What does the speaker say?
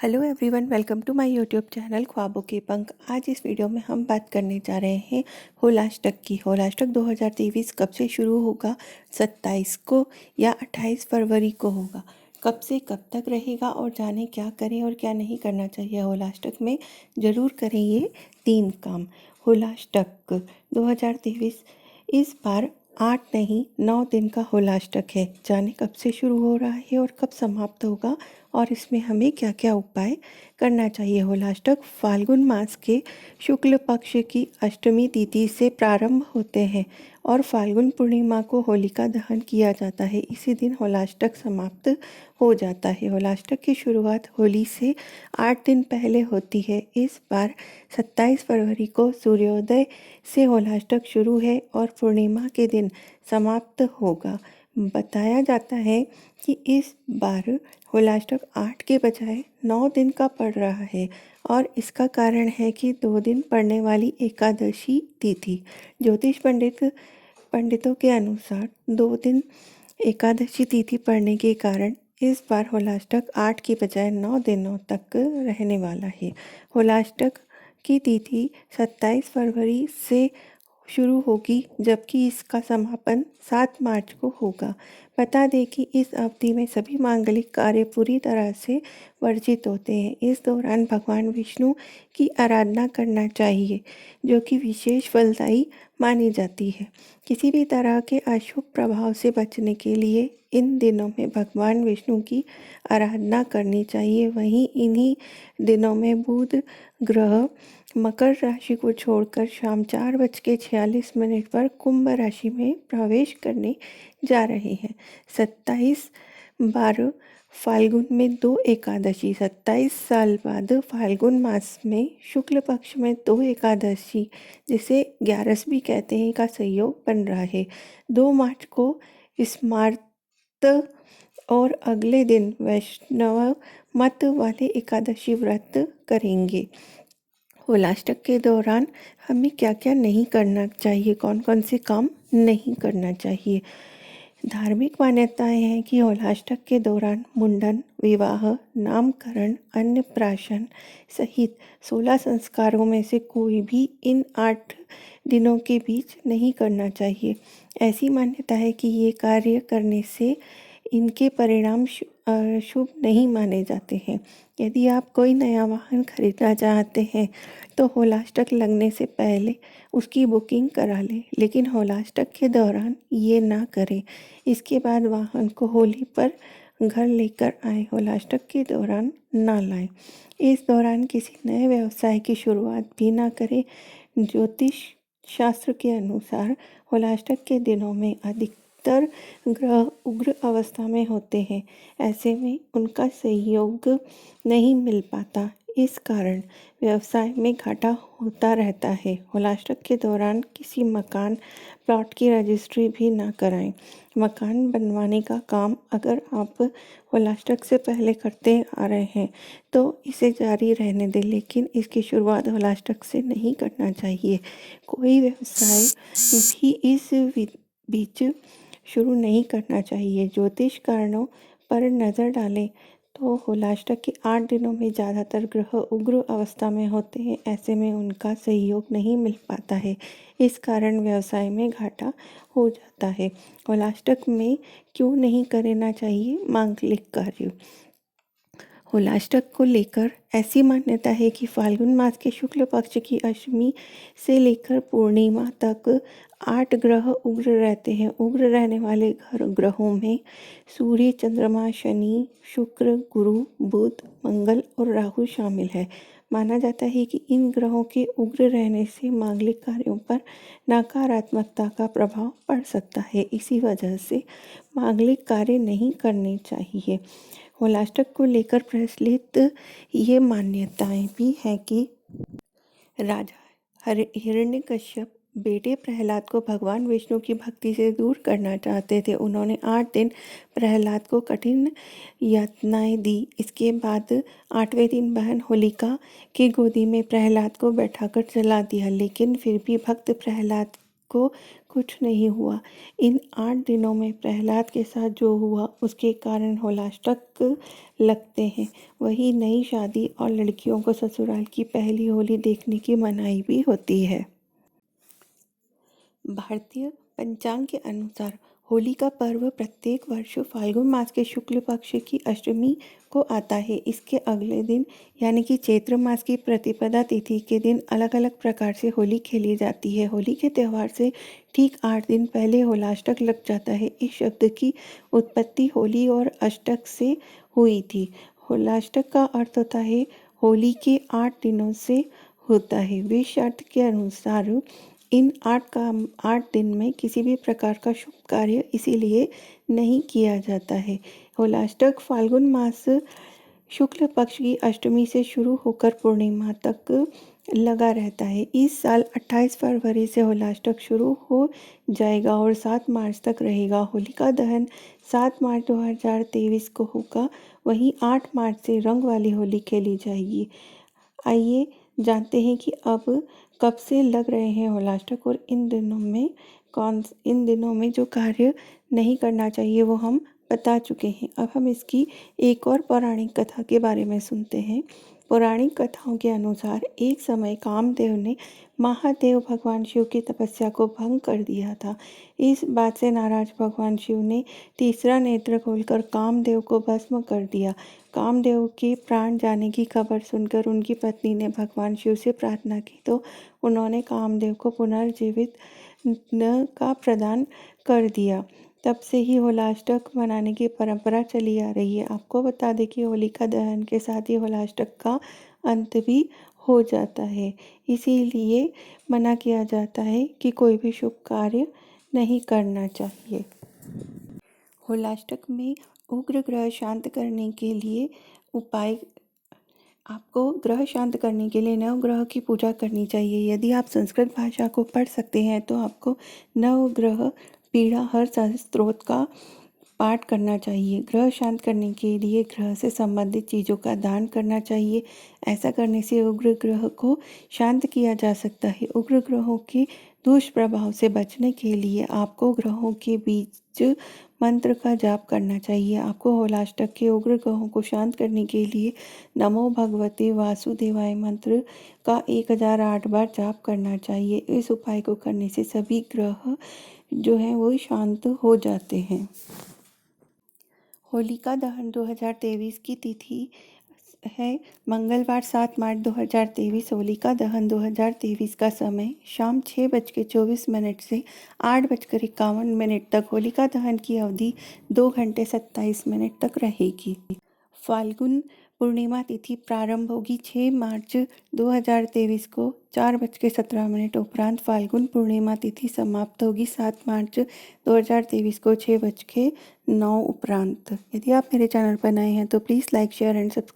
Hello everyone, welcome to my YouTube channel ख्वाबों के पंख। आज इस वीडियो में हम बात करने जा रहे हैं होलाष्टक की। होलाष्टक 2023 कब से शुरू होगा? 27 को या 28 फरवरी को होगा। कब से कब तक रहेगा और जाने क्या करें और क्या नहीं करना चाहिए होलाष्टक में। ज़रूर करें ये 3 काम। होलाष्टक 2023 इस बार 8 नहीं 9 दिन का होलाष्टक है। जाने कब से शुरू हो रहा है और कब समाप्त होगा और इसमें हमें क्या क्या उपाय करना चाहिए। होलाष्टक फाल्गुन मास के शुक्ल पक्ष की अष्टमी तिथि से प्रारंभ होते हैं और फाल्गुन पूर्णिमा को होलिका दहन किया जाता है। इसी दिन होलाष्टक समाप्त हो जाता है। होलाष्टक की शुरुआत होली से 8 दिन पहले होती है। इस बार 27 फरवरी को सूर्योदय से होलाष्टक शुरू है और पूर्णिमा के दिन समाप्त होगा। बताया जाता है कि इस बार होलाष्टक 8 के बजाय 9 दिन का पड़ रहा है और इसका कारण है कि 2 दिन पड़ने वाली एकादशी तिथि। ज्योतिष पंडितों के अनुसार 2 दिन एकादशी तिथि पड़ने के कारण इस बार होलाष्टक 8 की बजाय 9 दिनों तक रहने वाला है। होलाष्टक की तिथि 27 फरवरी से शुरू होगी जबकि इसका समापन 7 मार्च को होगा। बता दें कि इस अवधि में सभी मांगलिक कार्य पूरी तरह से वर्जित होते हैं। इस दौरान भगवान विष्णु की आराधना करना चाहिए जो कि विशेष फलदायी मानी जाती है। किसी भी तरह के अशुभ प्रभाव से बचने के लिए इन दिनों में भगवान विष्णु की आराधना करनी चाहिए। वहीं इन्हीं दिनों में बुध ग्रह मकर राशि को छोड़कर शाम 4:46 पर कुंभ राशि में प्रवेश करने जा रहे हैं। 27/12 फाल्गुन में 2 एकादशी। 27 साल बाद फाल्गुन मास में शुक्ल पक्ष में 2 एकादशी जिसे 11 भी कहते हैं का संयोग बन रहा है। 2 मार्च को स्मार्त और अगले दिन वैष्णव मत वाले एकादशी व्रत करेंगे। होलाष्टक के दौरान हमें क्या क्या नहीं करना चाहिए, कौन कौन से काम नहीं करना चाहिए। धार्मिक मान्यताएं हैं कि होलाष्टक के दौरान मुंडन, विवाह, नामकरण, अन्नप्राशन सहित 16 संस्कारों में से कोई भी इन 8 दिनों के बीच नहीं करना चाहिए। ऐसी मान्यता है कि ये कार्य करने से इनके परिणाम शुभ नहीं माने जाते हैं। यदि आप कोई नया वाहन खरीदना चाहते हैं तो होलाष्टक लगने से पहले उसकी बुकिंग करा लें, लेकिन होलाष्टक के दौरान ये ना करें। इसके बाद वाहन को होली पर घर लेकर आए, होलाष्टक के दौरान ना लाएं। इस दौरान किसी नए व्यवसाय की शुरुआत भी ना करें। ज्योतिष शास्त्र के अनुसार होलाष्टक के दिनों में अधिकतर ग्रह उग्र अवस्था में होते हैं। ऐसे में उनका सहयोग नहीं मिल पाता। इस कारण व्यवसाय में घाटा होता रहता है। होलाष्टक के दौरान किसी मकान प्लॉट की रजिस्ट्री भी ना कराएं। मकान बनवाने का काम अगर आप होलाष्टक से पहले करते आ रहे हैं तो इसे जारी रहने दें, लेकिन इसकी शुरुआत होलाष्टक से नहीं करना चाहिए। कोई व्यवसाय भी इस बीच शुरू नहीं करना चाहिए। ज्योतिष कारणों पर नज़र डालें तो होलाष्टक के 8 दिनों में ज़्यादातर ग्रह उग्र अवस्था में होते हैं। ऐसे में उनका सहयोग नहीं मिल पाता है। इस कारण व्यवसाय में घाटा हो जाता है। होलाष्टक में क्यों नहीं करना चाहिए मांगलिक कार्य। होलाष्टक को लेकर ऐसी मान्यता है कि फाल्गुन मास के शुक्ल पक्ष की अष्टमी से लेकर पूर्णिमा तक 8 ग्रह उग्र रहते हैं। उग्र रहने वाले ग्रहों में सूर्य, चंद्रमा, शनि, शुक्र, गुरु, बुध, मंगल और राहु शामिल है। माना जाता है कि इन ग्रहों के उग्र रहने से मांगलिक कार्यों पर नकारात्मकता का प्रभाव पड़ सकता है। इसी वजह से मांगलिक कार्य नहीं करने चाहिए। होलाष्टक को लेकर प्रचलित ये मान्यताएं भी हैं कि राजा हिरण्यकश्यप बेटे प्रहलाद को भगवान विष्णु की भक्ति से दूर करना चाहते थे। उन्होंने 8 दिन प्रहलाद को कठिन यातनाएं दी। इसके बाद 8वें दिन बहन होलिका की गोदी में प्रहलाद को बैठाकर जला दिया, लेकिन फिर भी भक्त प्रहलाद को कुछ नहीं हुआ। इन 8 दिनों में प्रहलाद के साथ जो हुआ उसके कारण होलाष्टक लगते हैं। वही नई शादी और लड़कियों को ससुराल की पहली होली देखने की मनाही भी होती है। भारतीय पंचांग के अनुसार होली का पर्व प्रत्येक वर्ष फाल्गुन मास के शुक्ल पक्ष की अष्टमी को आता है। इसके अगले दिन यानी कि चैत्र मास की प्रतिपदा तिथि के दिन अलग अलग प्रकार से होली खेली जाती है। होली के त्यौहार से ठीक 8 दिन पहले होलाष्टक लग जाता है। इस शब्द की उत्पत्ति होली और अष्टक से हुई थी। होलाष्टक का अर्थ होता है होली के 8 दिनों से होता है। वेद अर्थ के अनुसार इन 8 दिन में किसी भी प्रकार का शुभ कार्य इसीलिए नहीं किया जाता है। होलाष्टक फाल्गुन मास शुक्ल पक्ष की अष्टमी से शुरू होकर पूर्णिमा तक लगा रहता है। इस साल 28 फरवरी से होलाष्टक शुरू हो जाएगा और 7 मार्च तक रहेगा। होलिका दहन 7 मार्च 2023 को होगा। वहीं 8 मार्च से रंग वाली होली खेली जाएगी। आइए जानते हैं कि अब कब से लग रहे हैं होलाष्टक और इन दिनों में जो कार्य नहीं करना चाहिए वो हम बता चुके हैं। अब हम इसकी एक और पौराणिक कथा के बारे में सुनते हैं। पौराणिक कथाओं के अनुसार एक समय कामदेव ने महादेव भगवान शिव की तपस्या को भंग कर दिया था। इस बात से नाराज भगवान शिव ने तीसरा नेत्र खोलकर कामदेव को भस्म कर दिया। कामदेव के प्राण जाने की खबर सुनकर उनकी पत्नी ने भगवान शिव से प्रार्थना की तो उन्होंने कामदेव को पुनर्जीवित का प्रदान कर दिया। तब से ही होलाष्टक मनाने की परंपरा चली आ रही है। आपको बता दें कि होलिका दहन के साथ ही होलाष्टक का अंत भी हो जाता है। इसीलिए मना किया जाता है कि कोई भी शुभ कार्य नहीं करना चाहिए। होलाष्टक में उग्र ग्रह शांत करने के लिए उपाय आपको ग्रह शांत करने के लिए नवग्रह की पूजा करनी चाहिए। यदि आप संस्कृत भाषा को पढ़ सकते हैं तो आपको नवग्रह पीड़ा हर स्तोत्र का पाठ करना चाहिए। ग्रह शांत करने के लिए ग्रह से संबंधित चीज़ों का दान करना चाहिए। ऐसा करने से उग्र ग्रह को शांत किया जा सकता है। उग्र ग्रहों के दुष्प्रभाव से बचने के लिए आपको ग्रहों के बीच मंत्र का जाप करना चाहिए। आपको होलाष्टक के उग्र ग्रहों को शांत करने के लिए नमो भगवते वासुदेवाय मंत्र का 1008 बार जाप करना चाहिए। इस उपाय को करने से सभी ग्रह जो हैं वो शांत हो जाते हैं। होलिका दहन 2023 की तिथि है मंगलवार 7 मार्च 2023। होलिका दहन 2023 का समय शाम 6:24 से 8:51 तक। होलिका दहन की अवधि 2 घंटे 27 मिनट तक रहेगी। फाल्गुन पूर्णिमा तिथि प्रारंभ होगी 6 मार्च 2023 को 4:17 उपरांत। फाल्गुन पूर्णिमा तिथि समाप्त होगी 7 मार्च 2023 को 6:09 उपरांत। यदि आप मेरे चैनल पर नए हैं तो please like share and subscribe.